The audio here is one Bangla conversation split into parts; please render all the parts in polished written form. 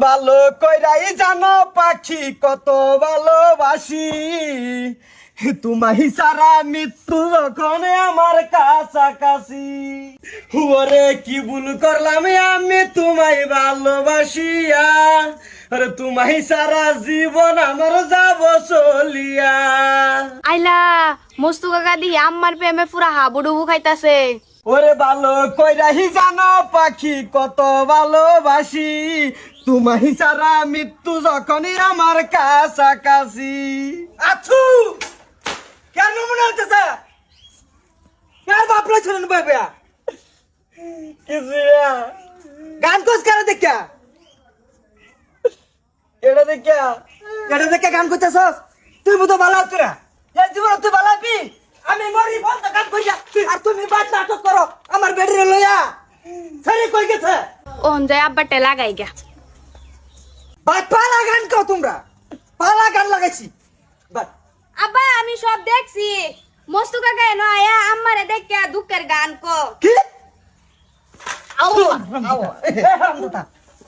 ভালো কইরাই জানো পাখি কত ভালোবাসি, তোমাহি সারা মৃত্যু যখন আমার কাছাকাছি। ওরে কি ভুল করলাম আমি তোমায় ভালোবাসিয়া, আরে তোমাহি সারা জীবন আমার যাব চলিয়া। আইলা মস্তু কাকা দি আমার প্রেমে পুরা হাবুডুবু খাইতাছে। ওরে ভালো কইরাহি জানো পাখি কত ভালোবাসি, তোমাহি সারা মৃত্যু যখনই আমার কাছাকাছি। আছু কেন মনে হচ্ছে কার বাপলা ছিলেন বাবা কিছু গান কোস করে দেখা এটা দেখে গান করতেছস তুই বুঝো ভালো তোরা এই জীবন তুই ভালো আবি আমি মরি বলতে গান কইয়া আর তুমি বাদ নাটক করো আমার বেডরে লইয়া সারি কই গেছে ওন যায় আব্বাটে লাগাই গা বাদ পালা গান কও তোমরা পালা গান লাগাইছি বাদ আব্বা আমি সব দেখছি মস্তু কাকা এনো আয়া আমারে দেখে দুঃখের গান কো কি আও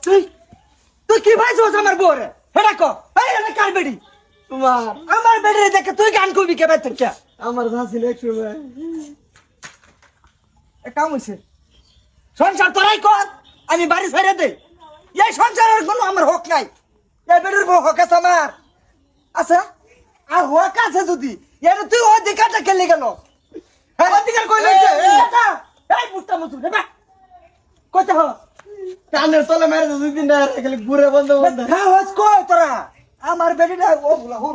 তুই তুই কি ভাইছস আমার বউরে হেডা কো এই এনে কার বেডি তোমার আমার বেডরে দেখে তুই গান কইবি কে বাইতে কে আমার ভাসিল একটু এ কাম হইছে সংসার তোরাই কর আমি বাড়ি ছেড়ে দে এই সংসারের কোনো আমার হক নাই এই বেডের বউ হক আছে আমার আচ্ছা আর হক আছে যদি এর তুই অধিকারটা খেলে গেল অধিকার কইলে এই মুস্তা মুসু রে বা কইতে হ কানের তলে মেরে দুই দিন না গেলে ঘুরে বন্ধ বন্ধ হ্যাঁ হস কই তোরা আমার বেটিটা ও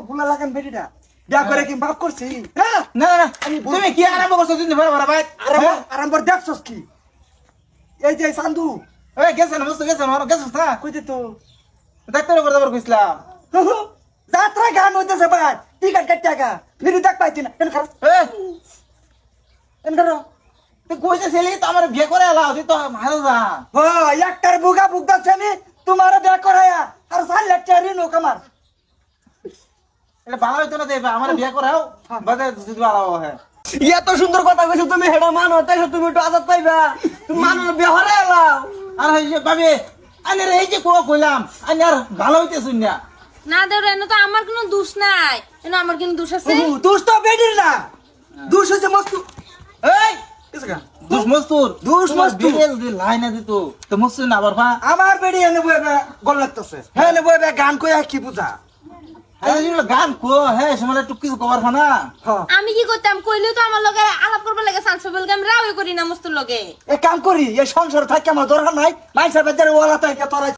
ভুলা লাগান বেটিটা বিয়া করে কি বাপ করছি হ্যাঁ না না তুমি কি আরাম করছো দিন ভরা ভরা ভাই আরাম করে দেখছস কি এই যে সান্দু এই গেছ না মস্ত গেছ না গেছ না কইতে তো ডাক্তার করে দাবার কইছিলাম যাত্রা গান হইতেছে ভাই টিকেট কাট টাকা ফিরি দেখ পাইতি না কেন খারাপ এন করো তুই কইছে ছেলে তো আমার বিয়ে করে আলা তুই তো ভালো যা ও একটার বুগা বুগদা ছেলে তোমার বিয়ে করায়া আর 4 লাখ টাকা ঋণ আমার এটা ভালো হইতো না দেবা আমার বিয়ে করাও বাদে যদি ভালো হয় এত সুন্দর কথা কইছো তুমি হেডা মানো তাইছো তুমি একটু আজাদ পাইবা তুমি মানো বিয়ে হরে আলাও আর এই যে ভাবি আনে রে এই যে কইলাম আনে আর ভালো হইতেছ না না দেউরে এনো তো আমার কোনো দোষ নাই এনো আমার কোনো দোষ আছে দোষ তো বেডির না দোষ হইছে মস্তু এই কিসকা দোষ মস্তুর দি লাইনে দিত তো মস্তু না বারবা আমার বেডি এনে বইবা গল লাগতেছে হ্যাঁ এনে বইবা গান কইয়া কি বুঝা হ্যাঁ গান কো হ্যাঁ সময় একটু কিছু কভার না আমি কি করতাম কইলেও তো আমার লগে আলাপ করবার লাগে চান্স পাবল আমি রাওই করি না মস্তুর লগে এ কাম করি এই সংসার থাকে আমার দরকার নাই মাইসা বেজারে ওলা তাই তোরা